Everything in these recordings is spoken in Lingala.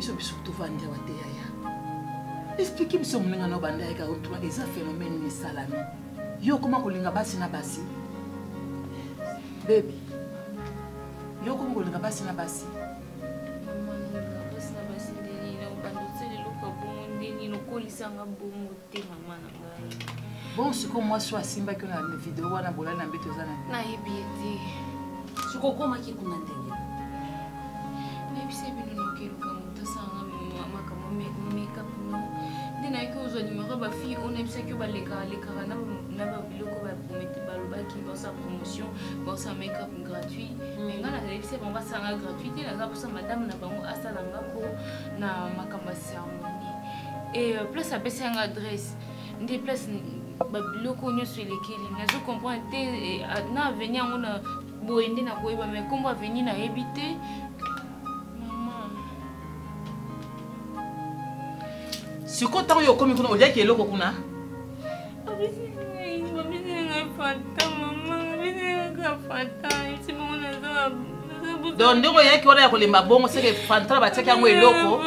biso surtout vandi wa te yaya. Expliquez biso muninga no banda ya ka otwa eza phénomène ni salami. Yo comment kolinga basi na basi? Baby. Yo comment kolinga basi na basi? Bon, c'est comme moi, je suis à Simba qui a une vidéo, on a bolé dans le béton. Na ebiti. Je comprends ma qui qu'on entend. Mais puis c'est bien nous qui nous comme ça, ma make-up non. Dès que vous avez numéro ba fille, on aime ça que ba les cara na ba biloko ba promettre ba loba qui va sa promotion, bon ça make-up gratuit. Mais ngana c'est bon ba ça gratuit, là ça pour ça madame na bango asala ngako na makamba cérémonie. Et place à baisser une adresse, des places biloko nyo sur lesquelles je comprends te na venir on a boende na koyeba mais comment venir na habiter maman si ko tango yo komi kuna olia ki eloko kuna donc ndeko yaki wana ya kolemba bongo seke fantala batiaki yango eloko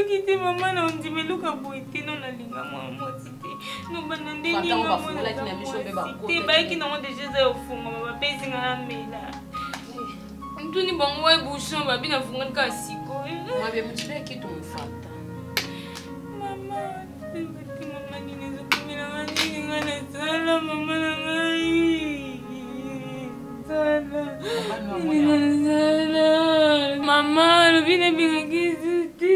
Kite maman na on dit mais luka boité non la linga moi cité nous banande ni maman la qui na biso be ba côté ba qui na on déjà za ofunga ba pesi nga mela ntuni bongo wa bouchon ba bina funga ka siko moi bien mutile qui tu mfata maman ni ne zo kumina ngani ngana sala maman na ngai sala maman le bina binga kiziti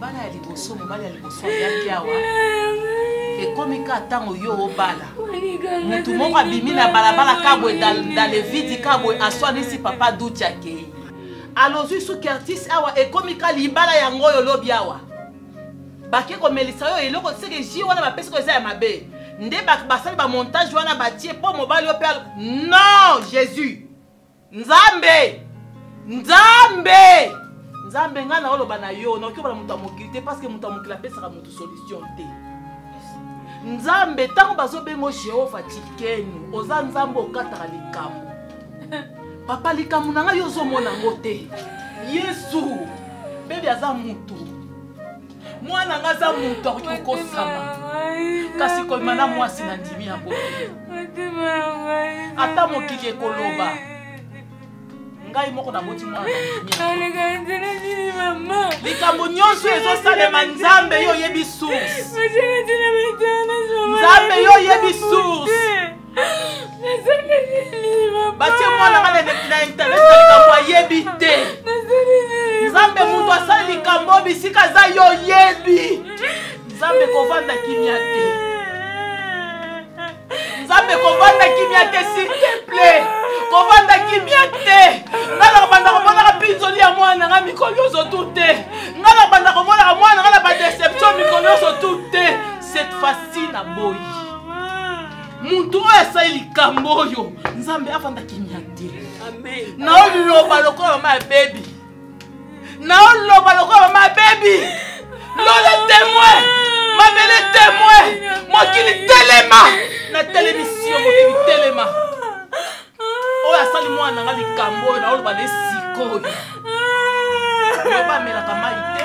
bala ya liboso mobali ya liboso ayaki awa ekomi ka ntango yo obala mutu moko abimi na balabala kabwe dans le vide kabwe aswanisi papa duti akei alozwi suki artiste awa ekomi ka libala yango oyo lobi awa bake komelisa yo eloko seke ji wana bapesi ko eza ya mabe nde basali bamontage wana batie mpo mobali yo mpe non jésus nzambe nzambe nzambe nga na oloba na yo na okioba na mutu amokili te parce que mutu amokili apesaka mutu solution te nzambe ntango bazobengo Jehova tikenu oza nzambe okataka likambo papa likambo na ngai yo ozomona yango te yesu bebi aza mutu mwana nga aza mutu akoki kokosama kasi koyima na mwasi na ndimi yango ata mokili ekoloba ngai moko na boti mwana likambo nyonso ezosalema nzambe yo yebi source nzambe yo yebi source batie mwana nga na internet na likambo ayebi te nzambe mutu asali likambo bisika aza yo yebi nzambe kovanda kimia te nzambe kovanda kimia te s'il te plaît kovanda kimia te ngala banda komona pinzoli ya mwana nga mikoliozo toute ngala banda komona mwana ngala ba déception mikoliozo toute cette fois-ci na boyi muntu oyo asali likambo oyo nzambe afanda kimia te amen na oloba lokola mama ya baby na oloba lokola mama ya baby lole témoin mabele témoin mokili telema na télévision mokili telema oya asali mwana nga likambo oyo na oloba lesikoyo loba amelaka mai te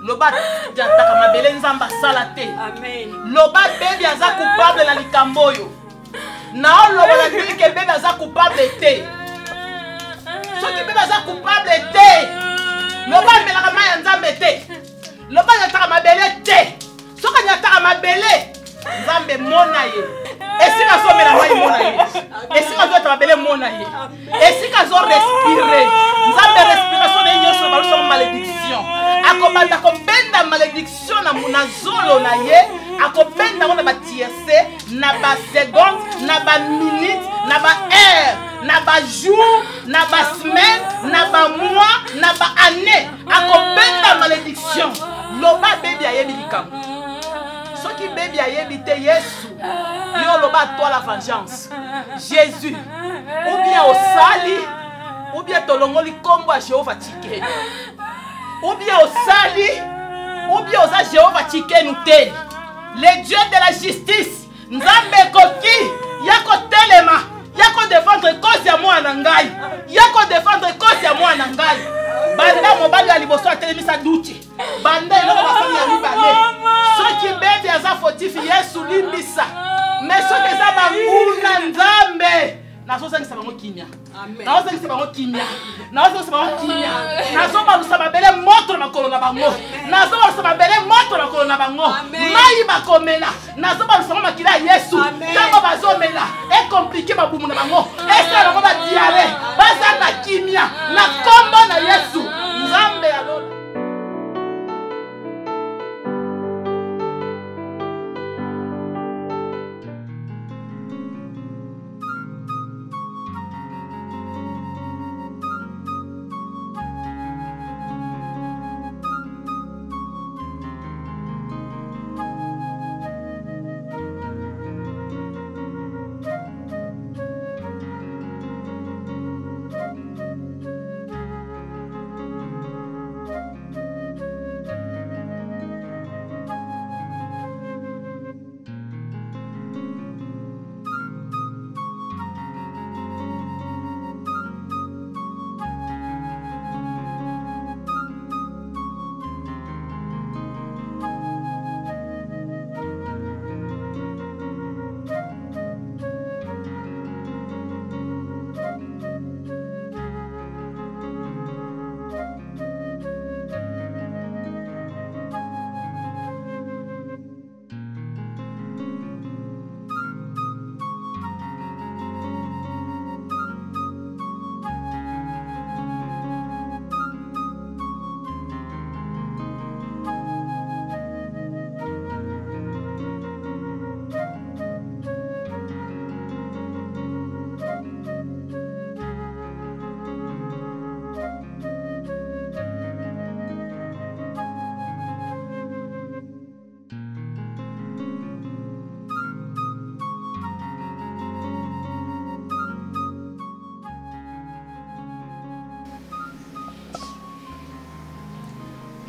loba jataka mabele nzambe asala te loba bebi aza coupable na likambo oyo na oloba na bilike bebi aza coupable te soki bebi aza coupable te loba amelaka mai ya nzambe te loba jataka mabele te soki jataka mabele nzambe mona ye esika azomela mai mona ye esika azota mabele mona ye esika azorespire nzambe respiration na ye nyonso balusaka malédiction akobanda kobenda malédiction na zolo na ye akobenda ngo na batierse na baseconde na baminute na baheure na bajour na basemaine na bamois na baannée akobenda malédiction loba bebi ayebi likambo soki bebi ayebi te yesu yo loba toi la vengeance jésus ou bien osali ou bien tolongoli kombo ya Jehova tikenu ou bien osali ou bien oza Jehova tikenu te le dieu de la justice nzambe koki Yako telema. Yako défendre cause ya mwana ngai. Yako défendre cause ya mwana ngai. Banda mobali ya liboso atelemisa duti. Banda eloko basali ya mibale. Soki bebe aza fotif Yesu limbisa. Mais soki eza banguna nzambe. Nazosangisa bango kimia. Nazosangisa bango kimia. Nazosangisa bango kimia. Nazobalusa babele moto na makolo na bango. Nazobalusa babele moto na makolo na bango. Mai bakomela. Nazobalusa bango makila Yesu. Tango bazomela. E compliqué babumu na bango. Esa bango ba diare. Baza na kimia. Na kombo na Yesu. Nzambe ya lola.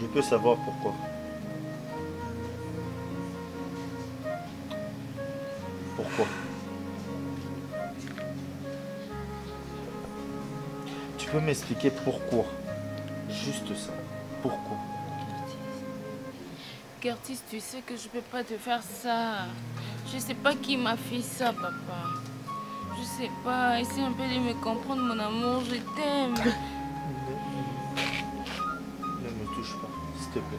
Je peux savoir pourquoi. Pourquoi? Tu peux m'expliquer pourquoi? Juste ça. Pourquoi? Curtis, tu sais que je peux pas te faire ça. Je sais pas qui m'a fait ça, papa. Je sais pas. Essaye un peu de me comprendre, mon amour. Je t'aime. Ne me touche pas, s'il te plaît.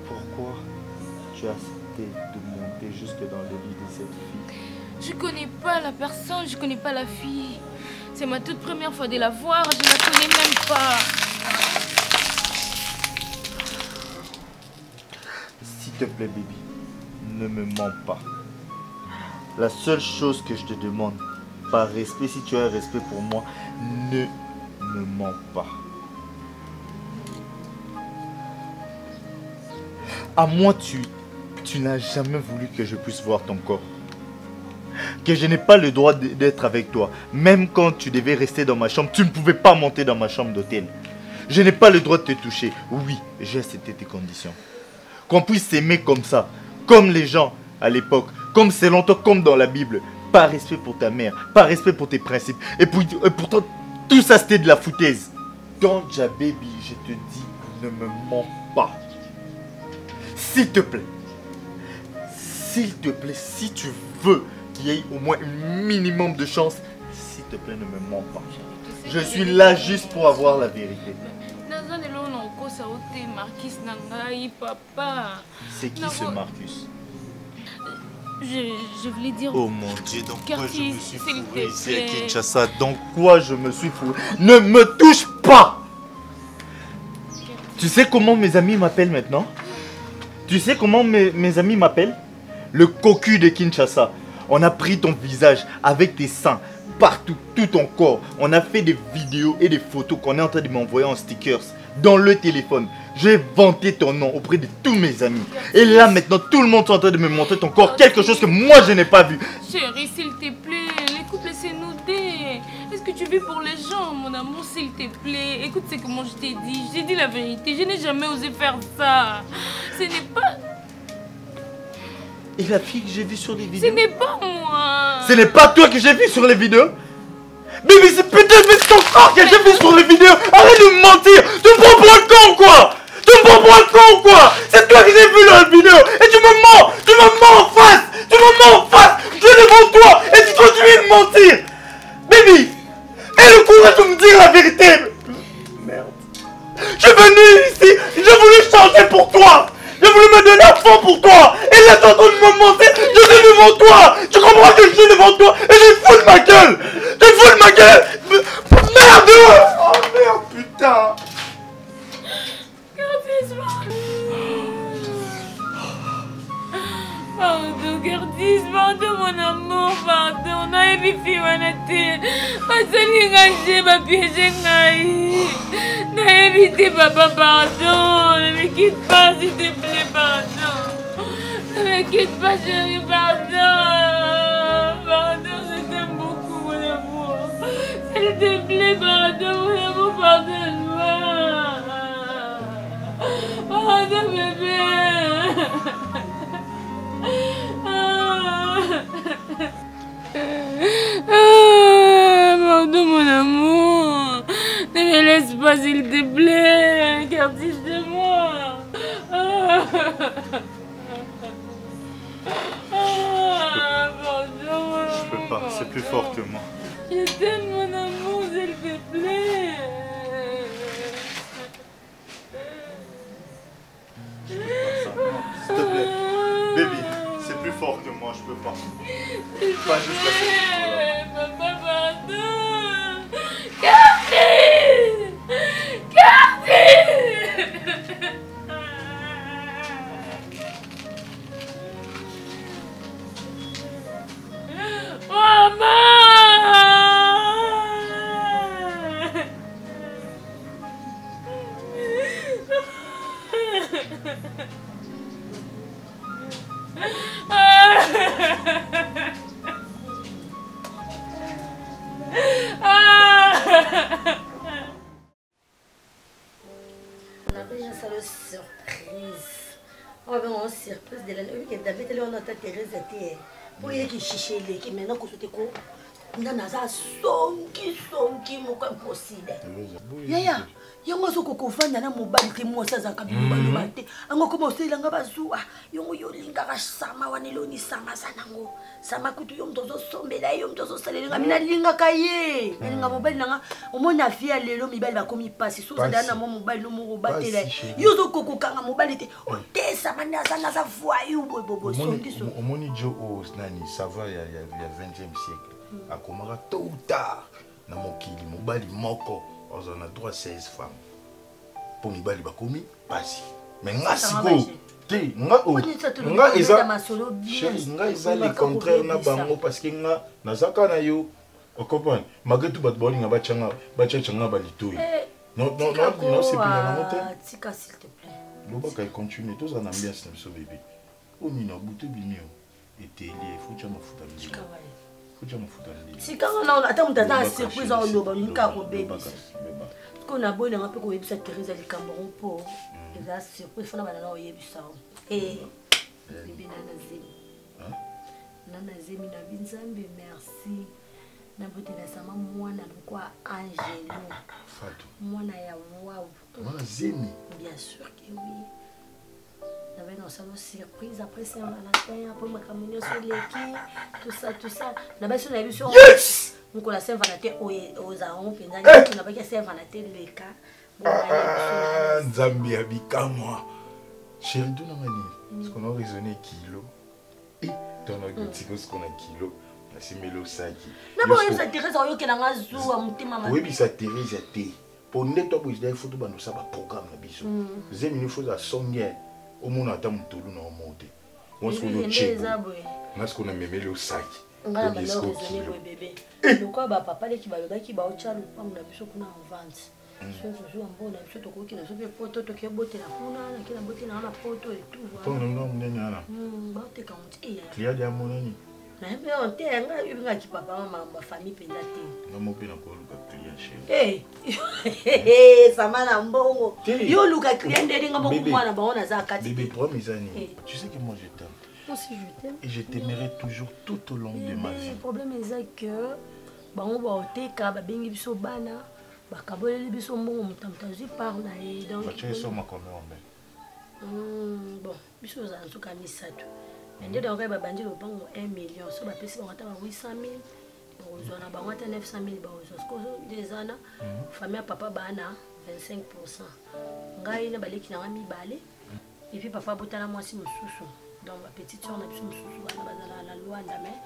Pourquoi tu as accepté de monter jusque dans le lit de cette fille? Je connais pas la personne, je connais pas la fille. C'est ma toute première fois de la voir, je la connais même pas. S'il te plaît, baby, ne me mens pas. La seule chose que je te demande, par respect, si tu as un respect pour moi, ne me mens pas. À moi, tu n'as jamais voulu que je puisse voir ton corps. Que je n'ai pas le droit d'être avec toi. Même quand tu devais rester dans ma chambre, tu ne pouvais pas monter dans ma chambre d'hôtel. Je n'ai pas le droit de te toucher. Oui, j'ai accepté tes conditions. Qu'on puisse s'aimer comme ça, comme les gens à l'époque, comme c'est longtemps, comme dans la Bible. Par respect pour ta mère, par respect pour tes principes. Et pourtant, tout ça c'était de la foutaise. Donja baby, je te dis, ne me mens pas. S'il te plaît, si tu veux qu'il y ait au moins un minimum de chance, s'il te plaît, ne me mens pas. Je suis là juste pour avoir la vérité. C'est qui ce Marcus? Je voulais dire... Oh mon Dieu, dans quoi je me suis fourré ici à plaît. Kinshasa? Dans quoi je me suis fourré? Ne me touche pas! Tu sais comment mes amis m'appellent maintenant? Tu sais comment mes amis m'appellent? Le cocu de Kinshasa. On a pris ton visage avec tes seins partout, tout ton corps. On a fait des vidéos et des photos qu'on est en train de m'envoyer en stickers dans le téléphone. J'ai vanté ton nom auprès de tous mes amis. Et là maintenant, tout le monde est en train de me montrer ton corps. Quelque chose que moi je n'ai pas vu. Chérie, s'il te plaît, les couples c'est noudé. Est-ce que tu vis pour les gens, mon amour, s'il te plaît? Écoute ce que moi je t'ai dit. J'ai dit la vérité. Je n'ai jamais osé faire ça. Ce n'est pas... Et la fille que j'ai vue sur les Ce vidéos? n'est pas moi. Ce n'est pas toi que j'ai vu sur les vidéos? Mais c'est peut-être ton corps que j'ai vu sur les vidéos. Arrête de me mentir. Tu me prends pour un con quoi. Tu me prends pour un con quoi. C'est toi que j'ai vu dans la vidéo. Et tu me mens. Tu me mens en face. Tu me mens en face. Je suis devant toi. Et tu continues de mentir. Baby, aie le courage de me dire la vérité. Merde. Je suis venu ici. J'ai voulu changer pour toi. J'ai voulu me donner à fond pour toi. Et là, t'es en train de me mentir. Je suis devant toi. Tu comprends que je suis devant toi. Et je fous de ma gueule. Je fous de ma gueule. Merde. Oh merde, putain. Pardon, Curtis, pardon mon amour, pardon. Nayebi fi wana te. Asali ngaje ba piéger ngai. Nayebi te papa, pardon. Ne me quitte pas s'il te plaît, pardon. Ne me quitte pas chérie, pardon. Pardon, je t'aime beaucoup mon amour. S'il te plaît, pardon mon amour, pardonne-moi. Pardon bébé. Pardon mon amour. Ne me laisse pas s'il te plaît. Curtis de moi. Pardon. Je peux pas, c'est plus fort que moi. Je t'aime mon amour, s'il te plaît. Je peux pas ça, non. S'il te plaît. Baby, c'est plus fort que moi, je peux pas. Pas jusqu'à ce niveau-là. Papa, pardon. Curtis. On avait une seule surprise. On avait une surprise de l'année. Oui, David, on a Thérèse était. Pour y aller chercher les qui maintenant qu'on se quoi. On a ça sonki mon impossible. Yaya, yongo soko kofanda na mobali te mo sa zaka mobali mate. Ango ko mosela nga bazuwa. Yongo yo linga ka sama waneloni sama sanango. Sama kutu yo mtozo sombela yo mtozo salela mina linga kaye. Linga mobali nanga omona fia lelo mibali bakomi pasi so za na mo mobali no mo batela. Yo zo koko kanga mobali te. O te sama na za voyou bobo songi so. Omoni jo o nani ça va il y a 20e siècle. A komara tôt ou tard na mokili mobali moko on a droit 16 femmes pour mibali bakomi pasi mais nga siko te nga eza le contraire na bango parce que nga nazaka na yo o comprendre malgré tout bat bolinga bachanga balitoyi non c'est bien na mote tika s'il te plaît loba ka continue tous en ambiance na so bébé oni na buto binio eteli faut chama futa tika si quand on a attends t'as surprise en loba nika ko bébé qu'on a beau na pe ko yebisa Thérèse ali kamboron po eza surprise fona bana na yebisa bébé nana zemi na binzambe merci na bote na sama mwana kwa Angelo Fatou mwana ya wow mwana zemi bien sûr que oui. J'avais une surprise après Saint-Valentin, après ma communion sur l'équipe, tout ça. On avait sur la émission. Yes! Donc, la Saint-Valentin aux Arons, puis on n'a pas qu'à Saint-Valentin les cas. Nzambi abika moi. Chérie, d'où on a dit? Est-ce qu'on a raisonné kilo? Et dans notre petit ce qu'on a kilo, on a simélé au sac. Non, mais ça Thérèse, on a eu qu'elle a un zou à monter maman. Oui, mais ça Thérèse était. Pour nous, il faut que nous fassions un programme. Nous avons une chose à sonner. Au monde a tant de tout le monde. On se connaît chez nous. On se connaît même le sac. On a bébé. Pourquoi papa qui va le qui va au chat ou pas on a besoin qu'on a en vente. Je suis un bon a besoin de qui na sope photo to ke bote la kuna na kila bote na photo et tout voilà. Ton nom nena na. Ba te ka monti ya. Clia dia monani. Na me on te nga yinga ki papa ma famille penda te. Na mo pe na ko luka clia chez. Ça m'a na mbongo. Yo luka client de nga mbongo mwana baona za kati. Bébé promis ani. Tu sais que moi je t'aime. Aussi, je t'aime. Et je t'aimerai toujours tout au long de ma vie. Le problème est que on va au TK, babengi biso bana, bakaboleli biso mbongo mutamtazi par na e donc. Tu es sur ma commune. Bon, biso za nsuka misato. Mais ndio donc babandi lopango 1 million, so ba pesi ba 800,000. Bazwa na bango ata 900,000 bazwa. Sko des ana famille papa bana 25%. Ngai na baleki na mibale. Et puis papa botana mwasi mususu. Donc ma petite soeur na biso mususu bana bazala na Luanda mais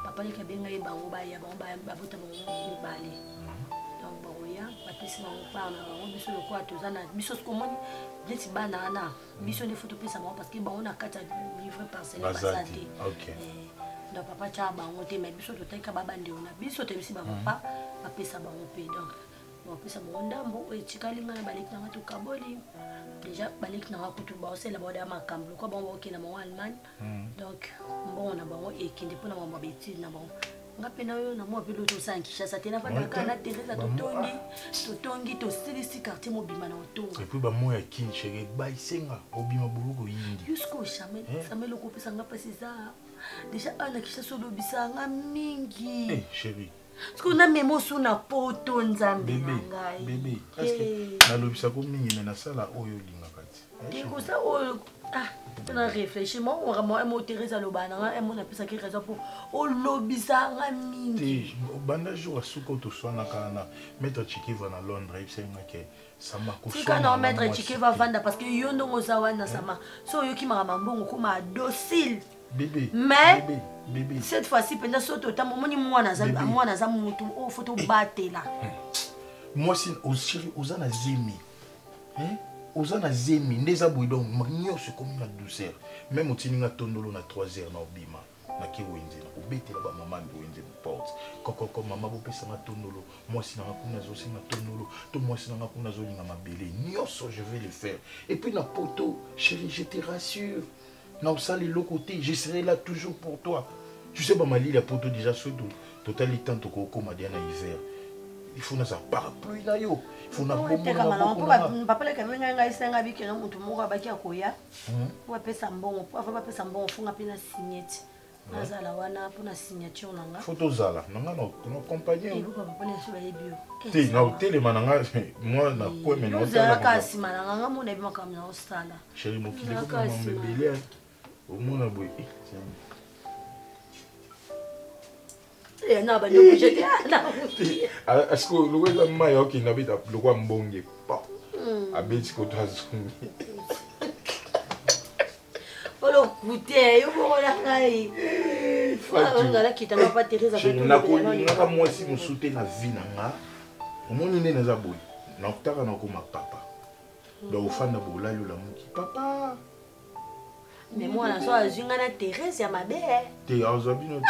papa leka benga ye bango ba ya bango ba bota bango mibale. Donc baroya ba pesi bango par na bango biso le quoi tozana biso ce comment jeti bana na biso ne photo pesa bango parce que bango na kata livre parcellaire basate. OK. Donc papa cha bango te mais biso toteka babande ona biso te bisi bango pa ba pesa bango pe donc on pesa bango ndambo e tikalinga na baleki na to kaboli. Déjà baleki na kutu ba osela ba da makambo ko bon ok na mo Allemagne donc bon na bango ekinde pona mama beti na bango ngape na yo na mo pelo to sankisha sa tena fa kana Teresa totongi to silisi quartier mobima na otonga et puis ba mo ya kinchege ba isenga obima buluko yindi jusqu'au jamais samelo ko pesa ngapa siza déjà ana kisha solo bisanga mingi chérie. Parce qu'on a même aussi na poto nzambe ngai. Bébé, est-ce que na lobisa ko mingi na sala oyo linga kati. Ko ça oyo on a réfléchi moi on vraiment mo Teresa lobana on a pesa ki raison pour o lobisa nga mingi. Banda jour asuko to swana kana maître Chikiva na Londres il senga ke sama ko swana. Tika na maître Chikiva vanda parce que yo ndongo za wana sama. So yo ki mara mbongo kuma docile. Bébé. Mais bébé. Cette fois-ci pendant ce temps moni mwana za mutu o photo batela. Moi si ozana zemi. Ozana zemi ndeza boidon magnoso comme la douceur. Même otininga tondolo na 3h na obima. Na ki wenze na obetela ba maman wenze porte. Koko mama bo pesa na tondolo. Moi si na kuna zo singa tondolo. To moi si na kuna zo linga mabele. Nyoso je vais le faire. Et puis na poto, chérie, je te rassure. Non, ça, les l'autre côté, je serai là toujours pour toi. Tu sais, Mali, la poto déjà surtout. Totalité, tant que m'a dit en hiver. Il faut nous parapluie là, yo. Il faut nous avoir. Papa, le camion, il y a un gars qui a un peu de koya. On va payer ça bon. On va payer ça bon. On va payer la signette. Nazala wana pour la signature nanga. Photo zala. Nanga no compagnie. Et vous papa les sur les bio. Té na hôtel mananga moi na quoi mais non. Zala kasi mananga mo na bima comme na ostala. Chérie mo kile ko mo bébé. Au moins na boy. Et na ba ndoko je na. Est-ce que le gars mayo qui n'habite le gars mbonge pas. Abeti ko tazungi. Olo kute yo bona ngai. Ngala kitanga pa Teresa fa. Na ko ngaka mwasi musute na vie nanga. Omoni nene za boy. Na kutaka na ko ma papa. Ba ofanda bola yo la muki papa. Mais moi, je suis à Thérèse, ma belle. Tu es à Zabino.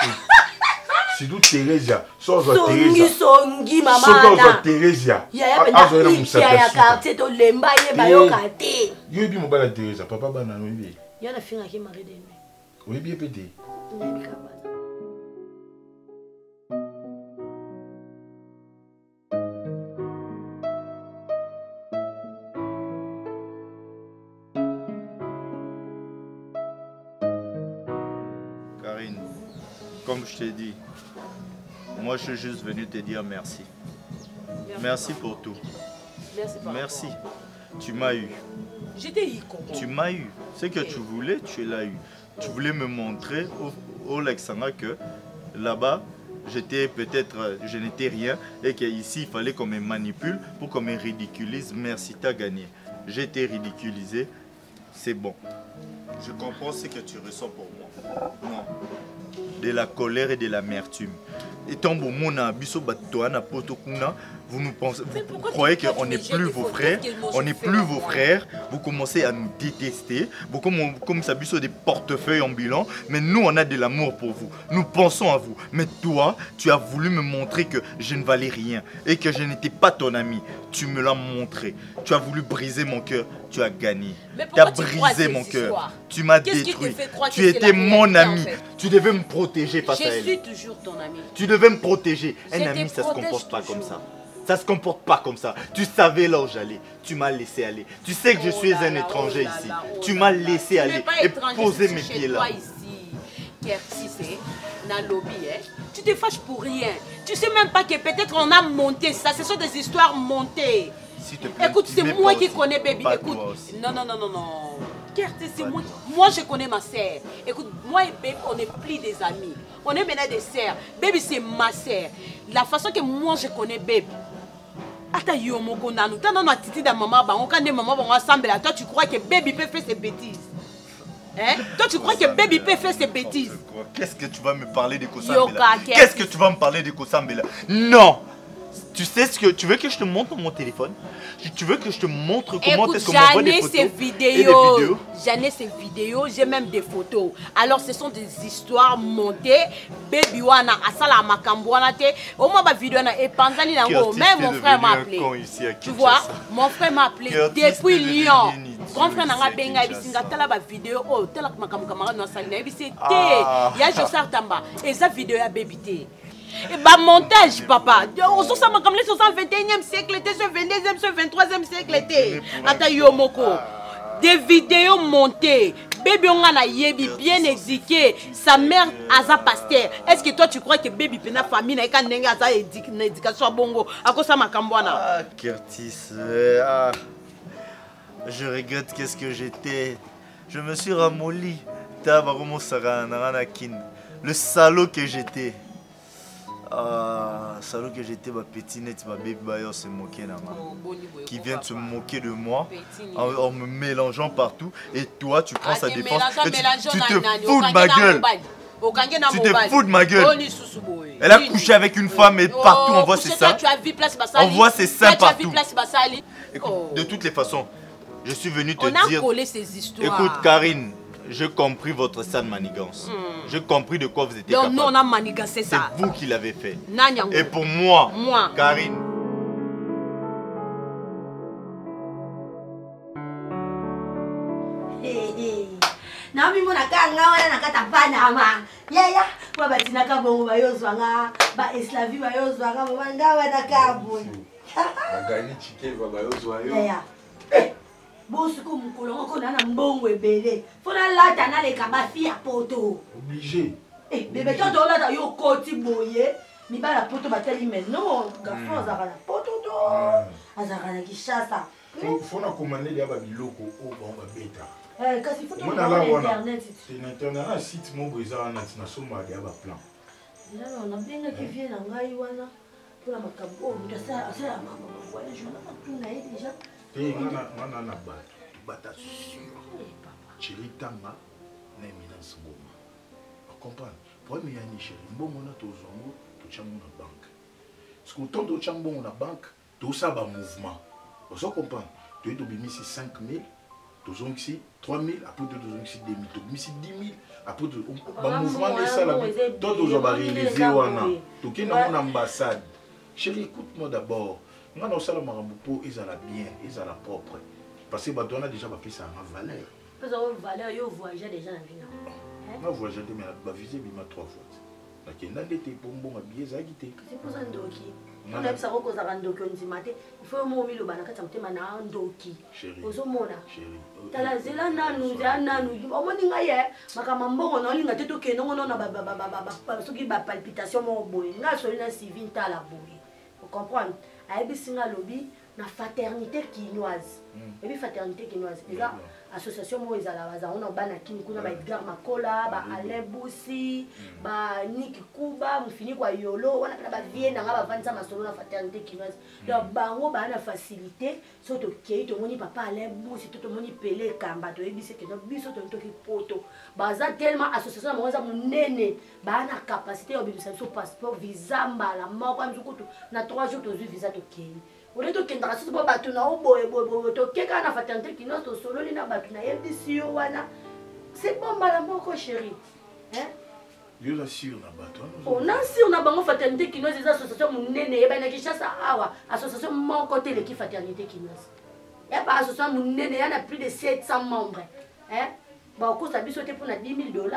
Si tu Thérèse, so za Thérèse. Songi maman. So za Thérèse. Ya ya quartier to lemba ye bayo kate. Yo bi mo bala Thérèse, papa bana no bi. Ya na finga ki mari de me. Oui bien pété. Comme je t'ai dit, moi je suis juste venu te dire merci. Merci pour tout. Merci. Tu m'as eu. J'étais eu comment? Tu m'as eu. Ce que tu voulais, tu l'as eu. Tu voulais me montrer au Lexanga que là-bas, j'étais peut-être, je n'étais rien et qu'ici, il fallait qu'on me manipule pour qu'on me ridiculise. Merci, tu as gagné. J'ai été ridiculisé. C'est bon. Je comprends ce que tu ressens pour moi. Non. De la colère et de l'amertume. Et tant bon mon abisso batoana potokuna, vous nous pensez, vous croyez qu'on n'est plus vos frères, on n'est plus vos frères, vous commencez à nous détester, vous comme ça bisso des portefeuilles ambulants, mais nous on a de l'amour pour vous, nous pensons à vous, mais toi tu as voulu me montrer que je ne valais rien et que je n'étais pas ton ami, tu me l'as montré, tu as voulu briser mon cœur, tu as gagné, tu as brisé mon cœur, tu m'as détruit, tu étais mon ami, tu devais me protéger face à elle. Je suis toujours ton ami. Tu devais me protéger, un ami ça se comporte pas comme ça. Ça se comporte pas comme ça. Tu savais là où j'allais. Tu m'as laissé aller. Tu sais que je suis un étranger ici. Tu m'as laissé aller et poser mes pieds là. Kertise, na lobby, hein. Tu te fâches pour rien. Tu sais même pas que peut-être on a monté ça. Ce sont des histoires montées. S'il te plaît, écoute, c'est moi qui connais Baby. Pas Écoute, toi aussi. non. Kertise, c'est moi. Moi, je connais ma sœur. Écoute, moi et Baby, on est plus des amis. On est maintenant des sœurs. Baby, c'est ma sœur. La façon que moi, je connais Baby. Attends, yo, mon connanou. T'as non, titi da maman, bah, on connaît maman, on ensemble. Toi, tu crois que Baby peut faire ses bêtises? Hein? Toi, tu crois que Baby peut faire ses bêtises? Qu'est-ce que tu vas me parler de Kosambela? Yoka, Qu'est-ce que tu vas me parler de Kosambela? Non! Tu sais ce que tu veux que je te montre mon téléphone? Tu veux que je te montre comment est-ce qu'on m'envoie des photos? J'en ai ces vidéos. J'en ai ces vidéos, j'ai même des photos. Alors ce sont des histoires montées. Baby wana asala makambo wana te. Au moins ma vidéo na et panzani nango. Même mon frère m'a appelé. Tu vois, mon frère m'a appelé depuis Lyon. Grand frère nanga benga bisinga tala ba vidéo oh tala makambo camarade no sali na bisi te. Ya Josar Tamba et sa vidéo ya Baby te. Et bah montage papa, on se sent comme les 21e siècle, ce 22e, ce 23e siècle. Attends Yomoko, des vidéos montées, Baby on a yebi bien éduqué, sa mère aza pasteur. Est-ce que toi tu crois que Baby pena famille na ka nenga aza éducation bongo à cause ça makambwana? Ah Curtis, je regrette qu'est-ce que j'étais. Je me suis ramolli. Le salaud que j'étais. Salaud que j'étais, ma petite, ma baby bayo se moquer qui vient de se moquer de moi en me mélangeant partout. Et toi, tu prends sa défense et tu te fous de ma gueule. Tu te fous de ma gueule. Elle a couché avec une femme et partout on voit ses seins. On voit ses seins partout. Écoute, de toutes les façons, je suis venu te dire. Écoute, Karine. J'ai compris votre sale manigance. J'ai compris de quoi vous étiez capable. Non, on a manigancé ça. C'est vous qui l'avez fait. Et pour moi, Karine. Nami mona kanga wana nakata bana ma. Yaya, wa batina ka bongo bayozwa nga, ba eslavi bayozwa nga, manga wana ka bongo. Bagani chike ba bayozwa yo. Yaya. Bosuku mukolongo kona na mbongo ebele. Fona lata na le kabafi ya poto. Obligé. Bébé toi to lata yo koti boye. Mi ba la poto batali mais non, garçon azaka na poto to. Azaka na kishasa. Fona commander ya ba biloko o ba beta. Kasi faut on a internet. C'est internet un site mo boza na soma ya ba plan. Là on a bien qui vient na ngai wana. Pour la makambo, on doit ça maman voyage on a tout na déjà. Mana na bata sûr. Chéri tanga na éminence boma. On comprend. Premier yani chéri, mbongo na tozongo to chango na banque. Ce que tant de chango na banque, tout ça ba mouvement. On se comprend. Tu es to bimisi 5000, tozongo ici 3000, après tozongo ici 2000, tozongo 10 000, après ba mouvement de ça là. Toi tozongo ba réaliser wana. To ki na mon ambassade. Chéri, écoute-moi d'abord. Nous avons marambo ils ont bien, ils ont la propre. Parce que on a déjà fait ça à valeur. Parce que valeur, ils voyagent déjà dans la vie. On voyage mais on a visé 3 fois. Donc il y a des pour bon habillé ça quitté. C'est pour ça ndoki. On a ça ko za ndoki on dimate. Il faut mo mi lo bana ka mtema na ndoki. Chérie. Ozomona. Chérie. Tala zela nanu za nanu. Omoni ngaye makama mbongo na linga teto ke nongo na ba soki ba palpitation mo boye. Nga so na civil tala boye. Vous comprenez? Aïbi singa lobby na fraternité quinoise. Et puis fraternité quinoise. Et là association mo ezala baza on a bana kini kuna ba Edgar Makola, ba Alain Boussi, ba Nick Kuba, mfini kwa Yolo, wana ba vie na ba vanza masolo na fraternité quinoise. Donc bango ba na facilité soto kei to moni papa Alain Boussi to moni Pelé Kamba to ebisi ke no biso to ki poto. Baza tellement association mo za munene ba na capacité obibisa so passeport visa mbala moko amzukutu na 3 jours to visa to kei. On est au Kenya, c'est pas battu na oboe boe to keka na fraternité qui nous solo li na battu na yebisi wana. C'est bon mala moko chérie. Hein? Yo assure na battu. On assure na bango fraternité qui nous des associations munene yeba na Kinshasa awa, association mon côté l'équipe fraternité qui nous. Ya pas association munene ya na plus de 700 membres. Hein? Ba ko sa biso te pour na $10,000.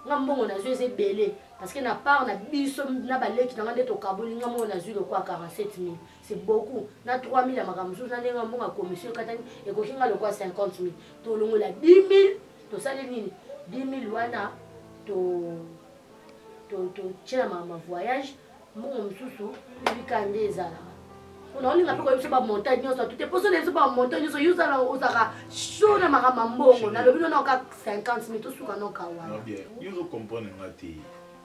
Ngambongo na zwe belé parce que na part na biso na baleki na ngande to kaboli ngamo na zwe ko 47,000. C'est beaucoup. Na 3,000 à makamsu na ndenga mbonga commission katani e ko kinga lokwa 50,000. To longola 10,000 to sale nini 10,000 wana tshela ma voyage mbongo mosusu ebika nde ezalaka onaolinga mpe koyebiso bamontagne nyonso tute mposo na yebiso bamontagne nyonso yo ozalaka sho na makambo mbongo nalobi nonoka 50 000 tosuka noka wana yo ozokomprendre nga te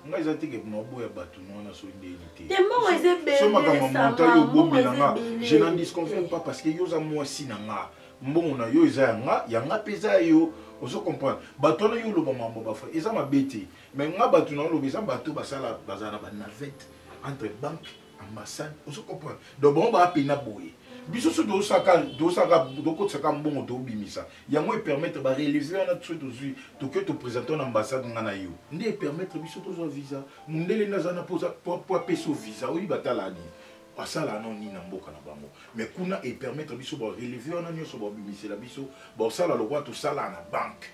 nga eza teke naboya bato wana so ndeni te te mbongo eza ebele so makambo monta yo obombela nga je n'en disconfie pas parce que yo oza mwasi na nga mbongo na yo eza yanga mpe eza yo ozo comprendre bato wana yo oloba mambo bafa eza mabe te mais nga bato na oloba eza bato basala bazala na banavete entre banque ambassade ozo comprendre donc bango baapena boye biso so dokotisaka mbongo tobimisa yango epermettre barelever wana so tozwi toke toprésente na ambassade nga na yo nde epermettre biso tozwa visa mondele naza na po apesa visa oyi batalani basala no nini na mboka na bango mais kuna epermettre biso barelever wana nyonso babimisela biso basala lokwa tosala na banque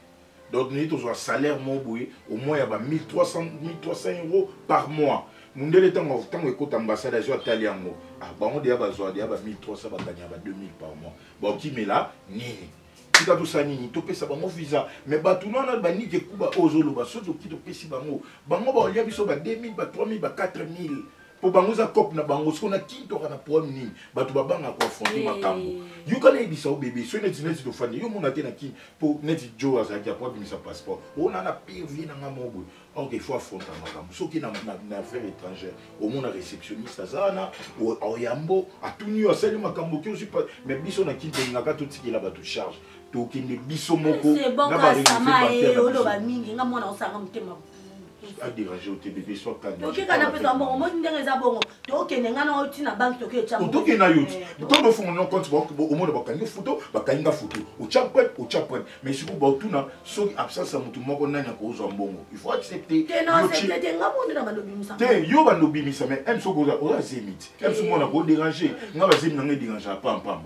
donc nous avons un salaire au moins il y a 1300 € par mois. Nous avons un écoute ambassade à Taliango. Ah, on a 1300 2000 par mois. Bon, qui met là, ni. Tout tout ça ni topé ça bango visa mais batuna na bani ke kuba ozolo ba soto ki topé si bango ba lia biso ba 2000 ba 3000 ba 4000 pour bango za cop na bango sona kinto kana problème ni batu ba banga ko fondi makambo you kana ibisa o bébé so net to fandi yo mona te na ki pour net jo aza ki pour bimisa passeport on na PV na ngamobo ok il faut affronter makambo so ki na affaire étrangère au monde réceptionniste azana o oyambo atuni o sali makambo ki aussi pas mais biso na kinto ngaka to tiki la batu charge to kinde biso moko na ba réaliser ba oloba mingi nga mona osanga mutema a dérangé au bébé soit calme. OK kana pesa bongo mo ndenge za bongo to kenenga na oti na bank to ke cha bongo. To ke na youth. To do fond no compte au monde bakanga photo, bakanga photo. O chapret, mais si vous tuna so absence mutu moko nanya ko zo mbongo. Il faut accepter. Te non c'est nga monde na balobi musa. Te yo ba lobi misa mais em so goza o zemit. Em so mona ko déranger. Nga ba zemi nga déranger pamba.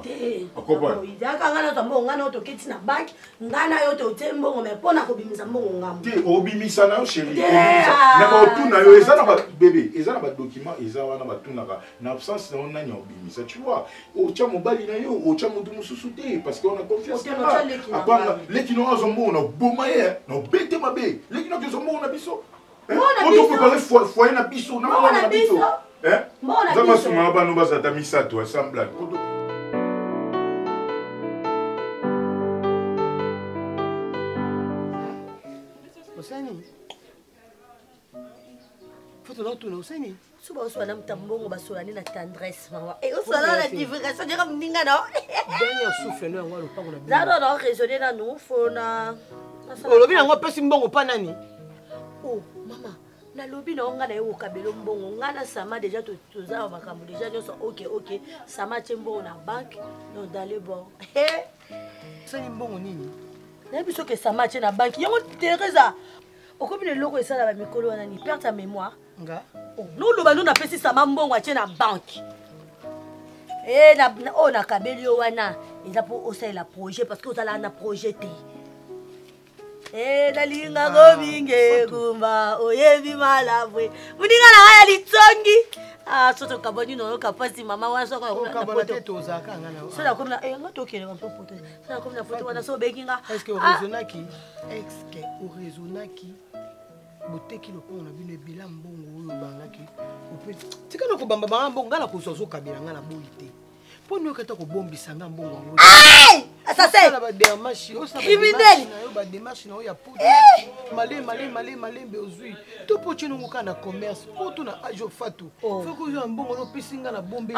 Akopa. Ida kanga na mbongo nga na to keti na bank, nga na yo to tembo mais pona ko bimisa mbongo ngam. Te o bimisa na chérie. Na ba otuna yo eza na ba bébé eza na ba document eza wana ba tunaka na absence na ona nya obimisa tu vois o cha mobali na yo o cha mutu mususu te parce que on a confiance na apanga lekino azombo na boma ye na bete mabe lekino kezombo na biso on doit préparer foyer na biso na mona na biso zama suma ba no bazata misato assemblage Osani Faut tout nous Osani Suba oswana mtambongo basolani na tendresse mawa oswana na divulgation dira mninga no dernier souffle no ngalo pango na Zaro no raisonner na nous faut na Olobi nango pesi mbongo pa nani Oh mama na lobi na nga na yo kabelo mbongo nga na sama déjà toza makambo déjà nyonso OK sama tembongo na banque no dans le bon Sani mbongo nini na biso ke sama tena banque yango Teresa okomi le loko esala ba mikolo wana ni perte ta mémoire nga no loba no na pesi sama mbongo tena banque na kabeli wana eza po osala projet parce que osala na projet te dalinga go binge kumba oyebi malabwe muninga na ya litongi soto kaboni no kapasi mama wana soko na poto toza kanga na so na komna nga tokele ba poto so na komna poto wana so bekinga est-ce que o raisonnaki boteki lopo na bino ebila mbongo oyo bangaki ope tika na kobamba banga mbongo ngala kosozo kabela ngala boyi te po nyo kata ko bombisa nga mbongo ngo assassin la ba démarche o sa criminel ba démarche na o ya poto malé ozui to po chino ngokana commerce po to na ajo fatu faut ko yo mbongo no pesinga na bombe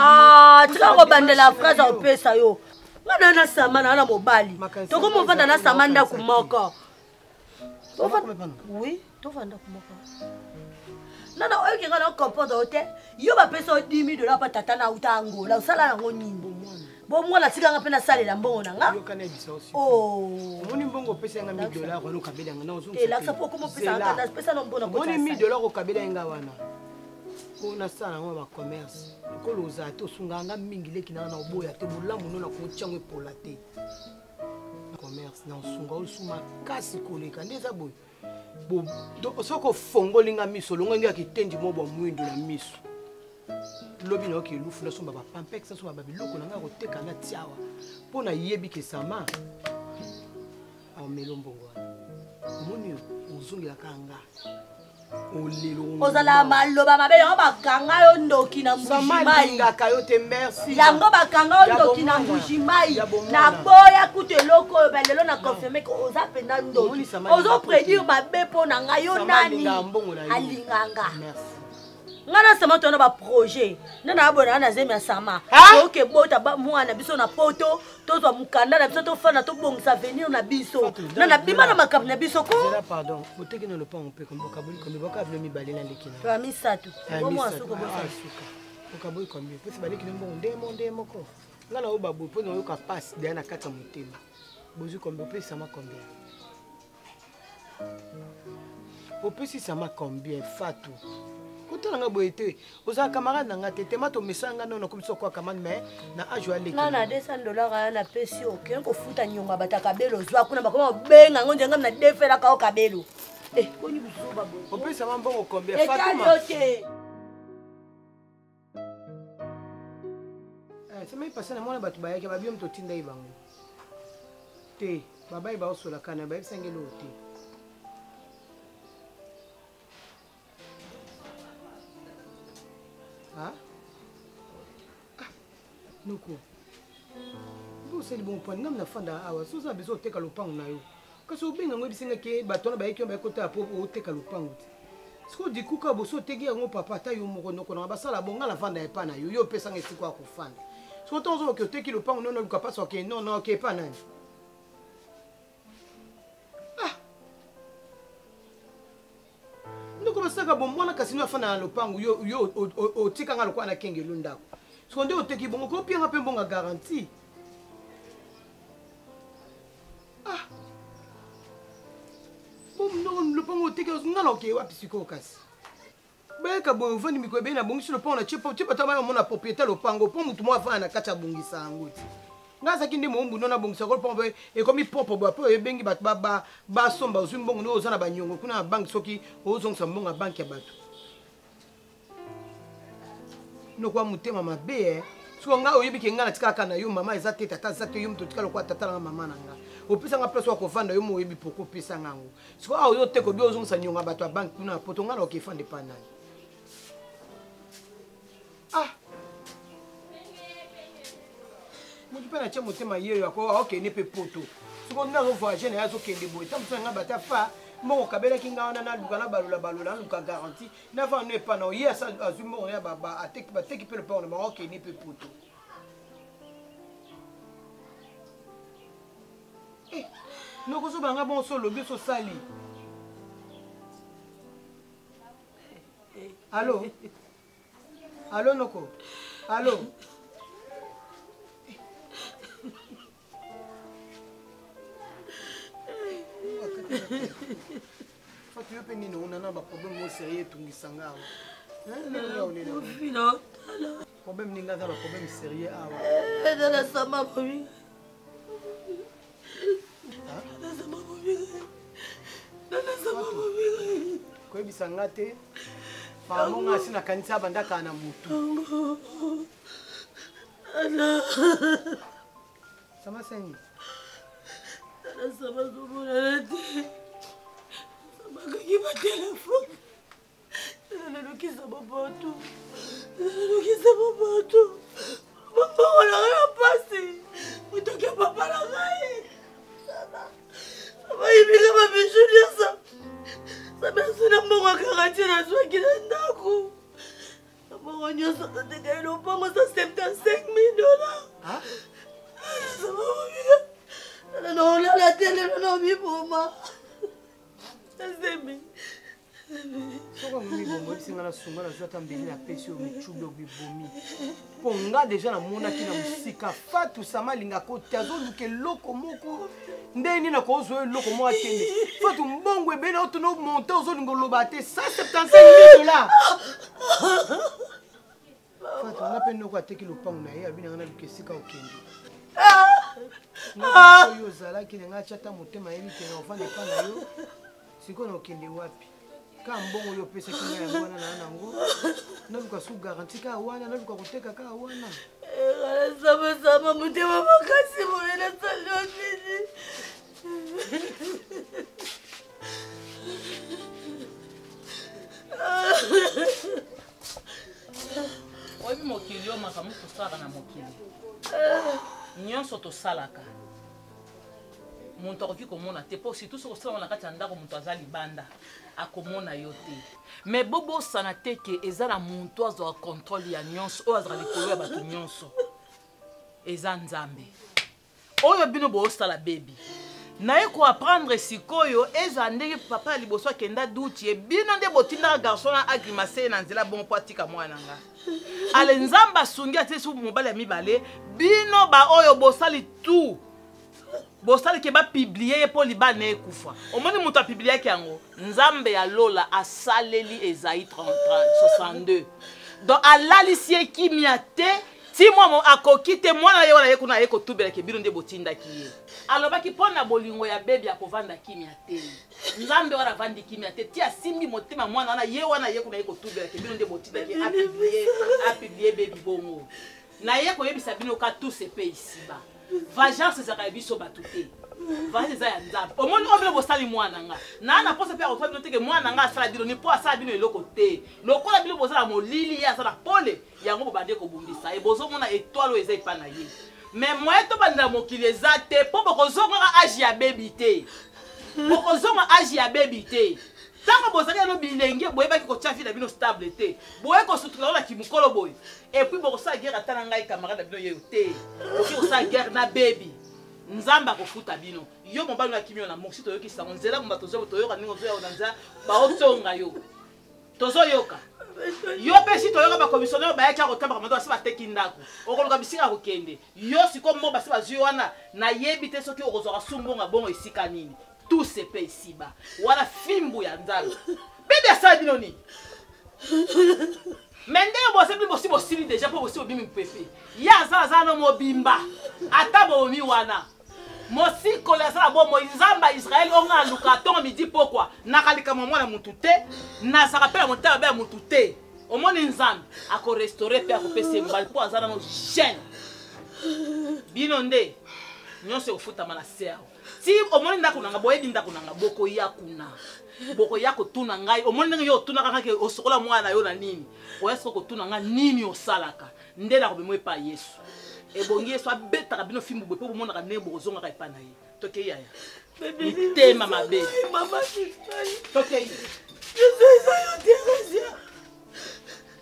tika ko bandela phrase o pesa yo ngana na samana na mobali to ko movanda na samanda kumoko oui to vanda kumoko nana oyo kinga na comporte hotel yo ba pesa 10 000 $ pa tata na uta Angola usala nango nyimbo bo mwana sikanga pe na salela mbongo nanga yo kana bisa aussi moni mbongo pesa nga $1000 wana kabela nga na ozo la sa po komo pesa nga pesa no mbona ko moni $1000 kabela nga wana ona sana ngo ba commerce ko loza to sunga nga mingi leki na na oboya te bolamu no na ko tshangwe pola te commerce na sunga osuma kasi koleka ndeza boy bo do soko fongolinga miso longo ngi akitendi mo bo mwindo na miso lobi na ki lufu na somba ba pampex so ba biloko na nga ko teka na tiawa pona yebi ke sama a melombo ngwa omoni ozongelaka nga ozala maloba mabe yango bakanga yo ndoki na mbushimai yo te merci yango bakanga yo ndoki na mbushimai na boya kutu eloko oyo balelo na confirme ko oza penda ndoki ozoprédire mabe mpo na ngai yo nani alinganga ngana sama tona ba projet nana abona na zemi ya sama oke bota mwana biso na poto tozwa mukanda na biso tofana tobongisa avenir na biso nana bima na makambo na biso ko pardon boteki na lopango mpe komboka boli kombi boka vile mibale na leki na ba misatu bomo asuka boka boka boli kombi pesi baleki na mbongo ndemo ko ngana oba bo po na yoka passe de na kata motema bozu kombi opesi sama combien opesi sama combien fatu kotala boye te oza camarade nanga te tema to mesanga nono comme soko camarade mais na ajo aleki na $200 na pesi oke ko futa nyonga bataka belo zwa kuna bakoma benga ngonje ngam na defela ka okabelo boni buzuba bo opesa mambongo combien Fatuma c'est même passé na mona batu bayake babiom to tinda ibango te babai ba osola kana ba sangelo te noko bosali bon point ngam na fanda awa soza bezo oteka lopango na yo kasi obenga ngo ebisengaki bato na bayeki bayekota po oteka lopango te siko dikuka boso oteki yango papa ata yo moko noko na basala bonga na fanda epa na yo yo opesanga esiko ya kofanda siko tozoki oteki lopango nono luka pasi wake nono oke epa nani ndoko basaka bon mwana kasi no afanda na lopango yo otikanga lokwa na kengelo ndako siko nde oteki bongo kopianga mpe mbonga garantie lopango oteki ngala oke wapi sikoyo kasi bayeka boye ovandi mikolo ebei na bongisi lopango na tiepa tabaya omona propriété lopango mpo motu mo afanda na kati abongisa yango ti nga azaki nde mombu ndo nabongisako lopango ekomi propre boye mpo ebengi bato basomba ozwi mbongo nde oza na banyongo kuna na banke soki ozongisa mbongo ya banke ya bato nokwa motema mabe siko nga oyebike nga natikaka na yo mama eza te tata eza te yo moto otika lokwa tata nanga mama na nga opesanga place wakovanda yo mo oyebi poko opesanga yango siko awa yo te kobi ozongisa nyongo ya bato ya banke kuna na poto nga na okefande pa nani motu mpe natia motema yeyo ako akende mpe poto siko nde azovoyage na ye azokende boye ta mosu na nga bata fa mbongo okabelaki nga wana naluka na balola naluka garantie nafa no epa na ye azwi mbongo ya bateki mpe lopango na bango akende mpe poto nokozoba nga bonso olobi ososali alo alo noko alo Fatu yo pe nini onana ba problème mo sérieux tungisanga awa. Problème ninga za ba problème sérieux awa. Dala sama bobi. Dala sama bobi. Ko bisanga te. Pa mo ngasi na kanisa bandaka na mutu. Ana. Sama sengi. Sama zumuna te. Sama kakiba telefone. Nalukisa babato. Nalukisa babato. Mama wala pasi. Mtoke papa la gai. Sama ibika mabishuri sa. Sama sina mbongo karati na zwaki na ndako. Mbongo nyoso tateka ilo pango sa $75,000. Sama ibika. Non, la télé, non, mi poma. C'est bien. Soko mimi bomo bisinga na sunga na zwata mbili na pesi o michudo bibomi. Ponga deja na mona kina musika fatu sama linga ko tazo luke loko moko. Ndeni na ko zo loko mo atende. Fatu mbongo ebe na otono monter ozo lingo lobate $175,000. Fatu na pe noko ateki lopango na ye abina na lukesika okende. Yo zalaki nga chata motema yebi ke na ofande pa na yo siko na okende wapi ka mbongo yo pesa kinga ya wana na nango na luka su garantie ka wana na luka koteka ka wana sama motema makasi mo na saloni tosalaka na mokili nyonso tosalaka moto akoki komona te mpo surtout soki osalaka na kati ya ndako moto aza libanda akomona yo te mais bobosana te ke eza na moto azwaka contrôle ya nyonso oyo azalaka likolo ya bato nyonso eza nzambe oyo bino boosala bebi naye koapprendre sikoyo eza ndenge papa ya liboso akenda duti bino nde botindaka garçon na agrimase na nzela bongo mpo atika mwana nga ale nzambe asungi ate su mobali ya mibale bino baoyo bosali tout bosali ke bapiblie ye mpo libana ekufa omoni moto apibliaki yango nzambe ya lola asaleli Esaïe 62 donc alalisi ye kimia te ti mwa akoki te mwana ye wana ye kuna ye kotubelaka bino nde botindaki ye alobaki mpo na bolingo ya bebi akovanda kimia te nzambe wana avandi kimia te ti asimbi motema mwana wana ye kuna ye kotubelaka bino nde botindaki apiblie bebi bongo na ye koyebisa bino ka tous epe isiba vagence ezaka ya biso bato te vagence eza ya nzambe omoni oyo bino bosali mwana nga naa na mposa mpe akotoa bino teke mwana nga asala bino ni mpo asala bino eloko te lokola bino bozala molili ye aza na pole yango bobande kobundisa ye bozomona etoile oyo eza epa na ye mais moye tobandela mokili eza te mpo bokozongaka age ya bebi te bokozonga age ya bebi te ntango bozali yano bilenge boyebaki kotia vi na bino stable te boye kosutukala ola kimokolo boye epuis bokosala guerre ata na ngai camarade na bino yeyo te oki kosala guerre na bebi nzambe akofuta bino yo mobali nakimi yo na moksi toyokisa yango nzela momba toyoka ndenge ozoya na nzela baotonga yo tozoyoka yo mpe si toyoka bakomisionnaire bayaki akotambaka mando basi bateki ndako okoluka bisika ya kokende yo siko mo basi bazwi wana nayebi te soki okozwaka sumbonga bongo esika nini tout se pe isiba wana fimbu ya nzambe bebi asala bino nini me ndenge bosebili bosi bosili deja mpo bosi bobimi mpepe ye azala no mobimba ata bomi wana mosikolo asala bomo nzambe ya israeli onga aluka ntongo midi pokwa nakalikama mwana mutu te nazaka mpe na motema be ya mutu te omoni nzambe akorestore mpe akopesa mbali mpo aza nano gene bino nde nyonso ekofutama na se awo si omoni ndako nanga boyebi ndako nanga bokoya kuna bokoya kotuna ngai omoni ndenge yo otunaka kaka osokola mwana na yo na nini oya soko kotuna ngai nini osalaka nde nakobema epa yesu ebongi yesu abetaka bino fimbu bwe mpo bomonaka ndenge bokozongaka epa na ye tokei yaya mitema mabe tokei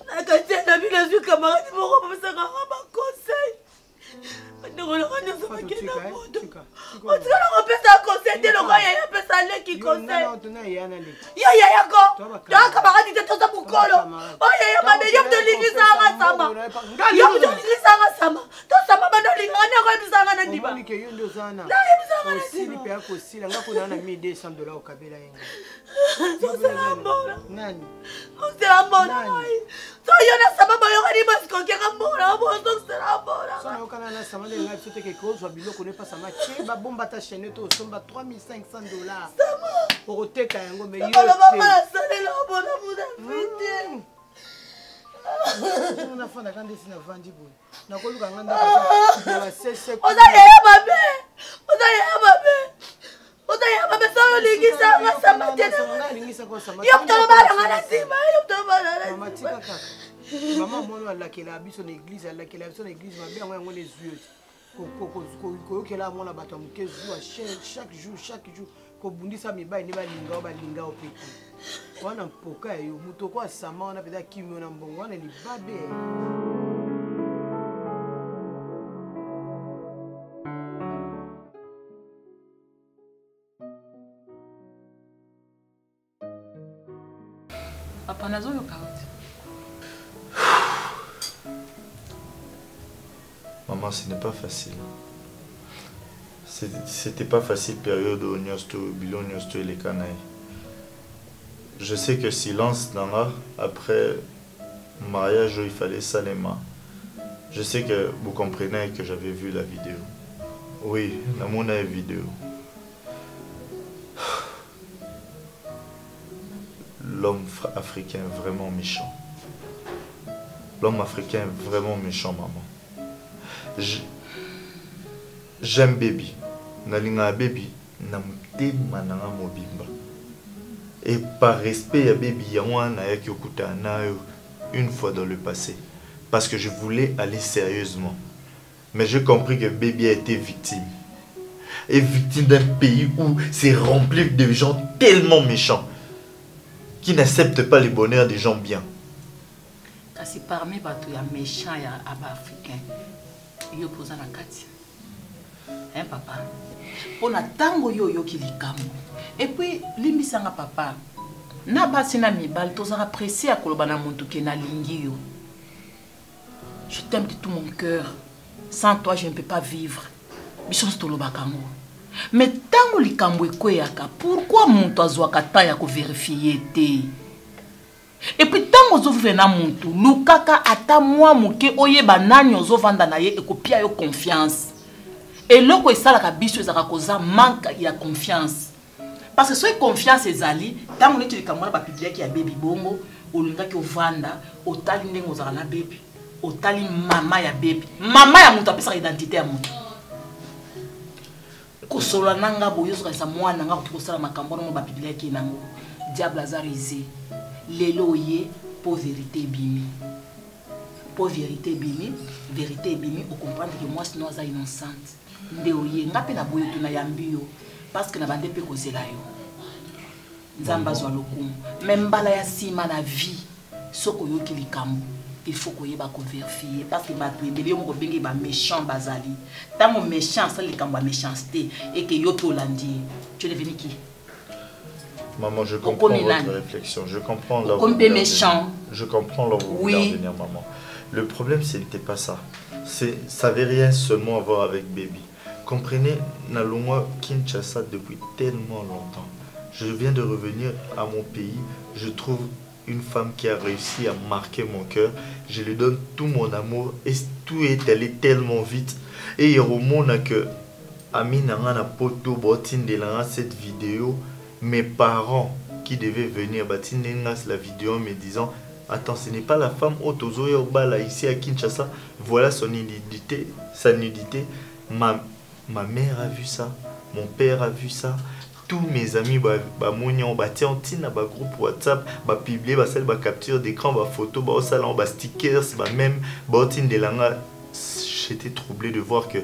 nakatia na bino azwi kamaradi moko bapesaka baconseil ndengolaka nyonso bakenda moto otikala kopesa conseil te lokola yaya apesa leki conseil yo yayako toa kamaradi te toza mokolo o yaya mabe yo mtolingisanga sama yo mtolingisanga sama tosama bandolingaka ndeko yebisanga na ndiba osili mpe akosila nga kuna na $1200 okabela yenga osela mbona osela mbona soyo na sama boyokani basikokeka mbona bososela mbona sonayokana na sama nde ngai biso teke kozwa biloko nepasama ke babomba ta chaîne to osomba $3500 okoteka yango me yo teolobasalela mbona mudafite nafandaka nde si navandi boye nakoluka nga ndakasese oza yaya mabe oza yaya mabe oza yaya mabe soyo olingisanga sama yo mtolobalanga na nsima yo mtolobalanga na nsima mama mono alakela biso na église alakela biso na église mabe yango yango nezwi koyokela mwana bato ya moke zwa chaque jour kobundisa mibali nde balingao mpe te wana mpoka ya yo moto ko asama wana mpenza kimi na mbongo wana libabe papa nazoyoka oti Maman, ce n'est pas facile. C'était pas facile période où et les canailles. Je sais que silence dans après mariage il fallait salement. Je sais que vous comprenez que j'avais vu la vidéo. Oui, la monnaie vidéo. L'homme africain est vraiment méchant. L'homme africain est vraiment méchant, maman. J'aime baby. Nalinga baby. Namutema nanga mobimba. Et par respect à baby, yamwa na yakuta na une fois dans le passé. parce que je voulais aller sérieusement. Mais j'ai compris que Baby a été victime. Et victime d'un pays où c'est rempli de gens tellement méchants qui n'acceptent pas le bonheur des gens bien. Kasi parmi bato ya méchant ya aba africain yo poza na kati. Hein papa? Pona tango yo ki likambo. Et puis limbisanga papa. Na basi na mibali tozanga pressé à koloba na muntu ke na lingi yo. Je t'aime de tout mon cœur. Sans toi je ne peux pas vivre. Bichons toloba kango. Mais tango likambo ekweyaka, pourquoi muntu azwaka ta ya ko vérifier te? Et puis tango zo vena muntu lukaka ata mwa muke oyeba nani ozo vanda na ye ekopia yo confiance. Et loko esalaka biso ezaka koza manque ya confiance. Parce que soki confiance ezali, tango neti likambo na ba publier ya Baby bongo, olingaki ovanda, otali ndenge ozaka na Baby, otali mama ya Baby. Mama ya mutu apesa identité ya mutu. Kosola nanga boyo soka sa mwana nga kosala makambo na ba publier ki nango. Diable azarisé. Lelo ye pour vérité bimi. Pour vérité bimi, vérité bimi, on comprend que moi sinon ça innocente. Ndeoye ngape na boyo tuna yambio parce que na bande pe kozela yo. Nzamba zwa lokumu. Même bala ya sima na vie. Soko yo kilikambo. Il faut qu'on y vérifier parce que les gens méchants bazali. Tant mon méchant, c'est les méchanceté et que yo tolandi. Tu es devenu qui? Maman, je comprends votre réflexion. Je comprends là où vous voulez méchant. Je comprends là où vous voulez venir, maman. Le problème, ce n'était pas ça. Ça n'avait rien seulement à voir avec Baby. Comprenez, Nalongwa Kinshasa depuis tellement longtemps. Je viens de revenir à mon pays. Je trouve une femme qui a réussi à marquer mon cœur. Je lui donne tout mon amour et tout est allé tellement vite. Et il y a au monde que Amina a poto botin de cette vidéo. Mes parents qui devaient venir bâtir la vidéo me disant attends, ce n'est pas la femme Otozo Yobala ici à Kinshasa. Voilà son nudité, sa nudité. Ma mère a vu ça, mon père a vu ça. Tous mes amis ont bâti en groupe WhatsApp, publié, capture d'écran, photo, stickers, même de langa. J'étais troublé de voir que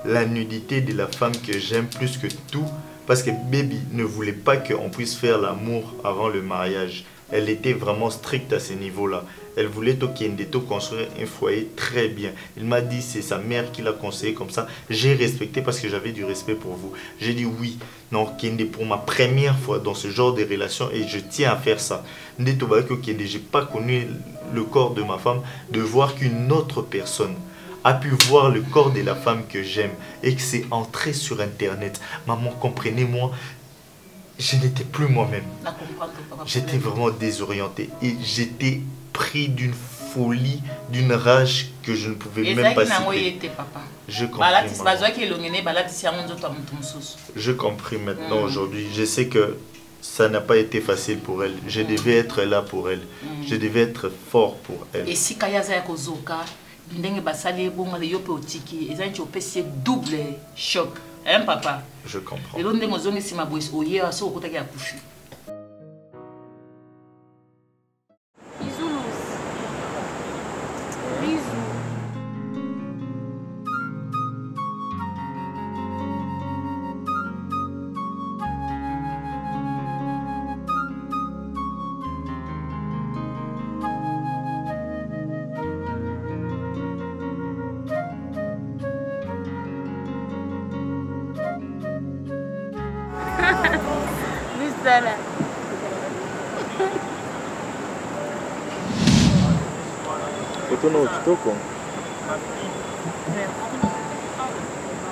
la nudité de la femme que j'aime plus que tout, parce que Baby ne voulait pas qu'on puisse faire l'amour avant le mariage. Elle était vraiment stricte à ce niveau-là. Elle voulait construire un foyer très bien. Il m'a dit c'est sa mère qui l'a conseillé comme ça. J'ai respecté parce que j'avais du respect pour vous. J'ai dit oui. Non, Kende pour ma première fois dans ce genre de relation et je tiens à faire ça. J'ai pas connu le corps de ma femme, de voir qu'une autre personne a pu voir le corps de la femme que j'aime et que c'est entré sur internet. Maman, comprenez-moi. Je n'étais plus moi-même. J'étais vraiment désorienté et j'étais pris d'une folie, d'une rage que je ne pouvais même pas citer. Je comprends. Je comprends maintenant aujourd'hui. Je sais que ça n'a pas été facile pour elle. Je devais être là pour elle. Je devais être fort pour elle. Et si Kayaza Kozoka, double choc. Hein, papa? Je comprends.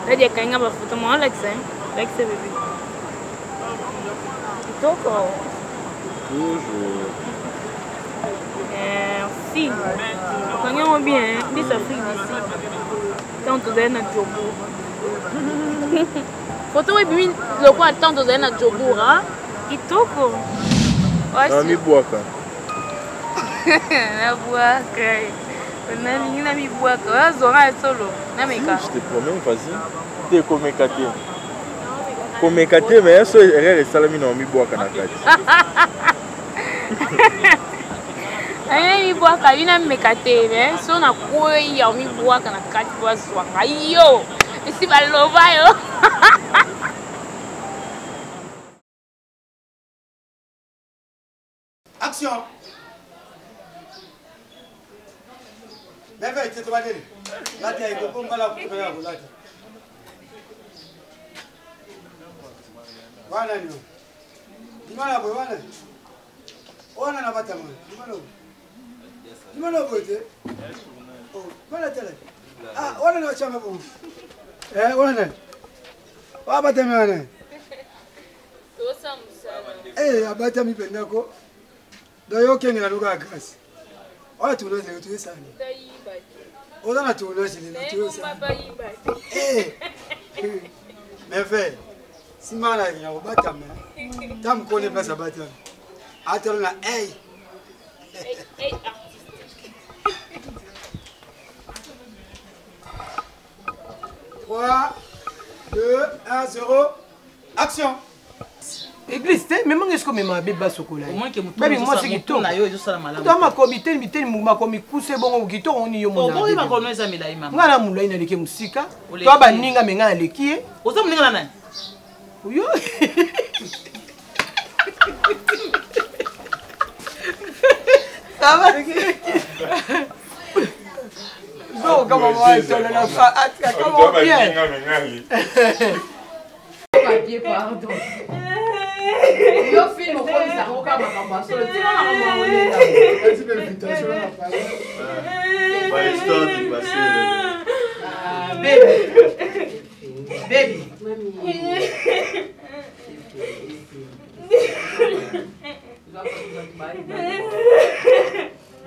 Lady kainga mafuta mwa Alex bébé. Kitoko. Toujours. Merci. Kanya bien, this Afrique d'ici. Tant de na Jobo. Photo et bien le quoi tant de na Jobo hein? Kitoko. Ami Boaka. Na Boaka. Na mi Boaka, zora solo. Na meka. Je te promets, vas-y. T'es comme Katé. Comme Katé, mais ça erreur salami na mi Boaka na kati. Aye mi bwaka ina mekate me so na koi ya mi bwaka na kati kwa swanga yo. Isi balova yo. Action. Never it's to body. Lati ay ko ngala ko ya ko lati. Wana nyo. Dimana boy wana. Wana na bata mo. Dimana boy te. Oh, wana tele. Ah, wana na chama bo. Wana. Wa bata me wana. Tosa musala. Abata mi pendako. Doyo kengela luka gas. Oya tunaze tuwe sana. Oza na tunaze tuwe sana. Mefe. Simana ya bata me. Tam kone pesa bata. Atolo na hey. 3 2 1 0 action. Église, mais moi est-ce que me ma biba sokola. Au moins que mutu. Baby moi c'est gito. Na yo zo sala malamu. Dans ma comité biteni muma komi kuse bongo gito on yo mona. Bon, ba kono eza milai mama. Ngala mulai na leke musika. To ba ninga menga leki. Oza muninga na nani? Yo. Ça va? Non, comment moi sur la fa comment bien. Pardon. Yo film ko bisa ko ka makamba solo tino na ko mawole. Ati be invitation na pale. Ba histoire du passé. Baby.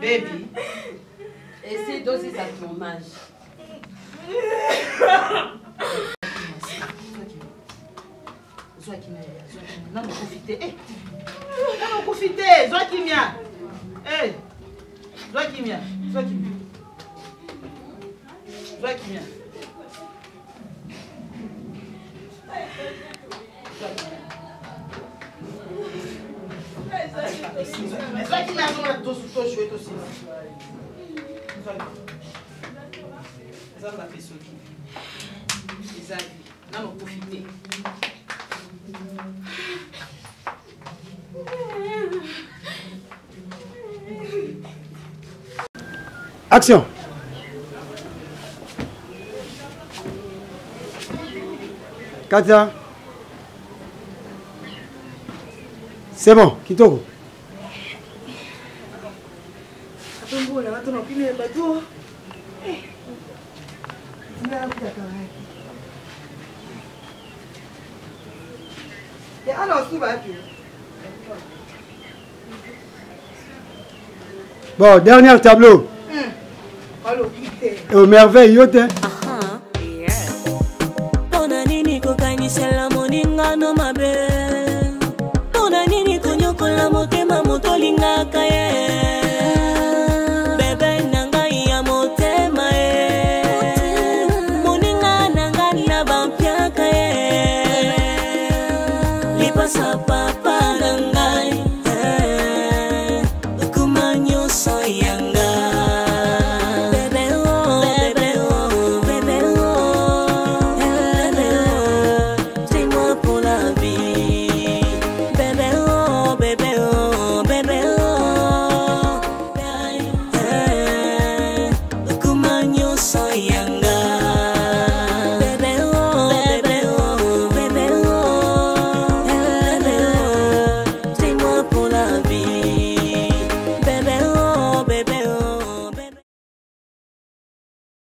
Baby. Essaye d'oser sa tournage. Zoa kimia. Non, profitez. Non, profitez. Zoa kimia. Eh. Zoa kimia. Zoa kimia. Zoa kimia. Zoa kimia, on a tous joué aussi. Ça va faire ce qui. Exact. Non, profitez. Action. Katia. C'est bon, Kitoko. Bon, dernier tableau. Au merveille, yote. Pona nini kokanisela moningano mabe. Pona nini konyokola motema motolingaka ye. Bebe nanga ya motema ye. Moninga nanga na bampiaka ye. Lipasa pa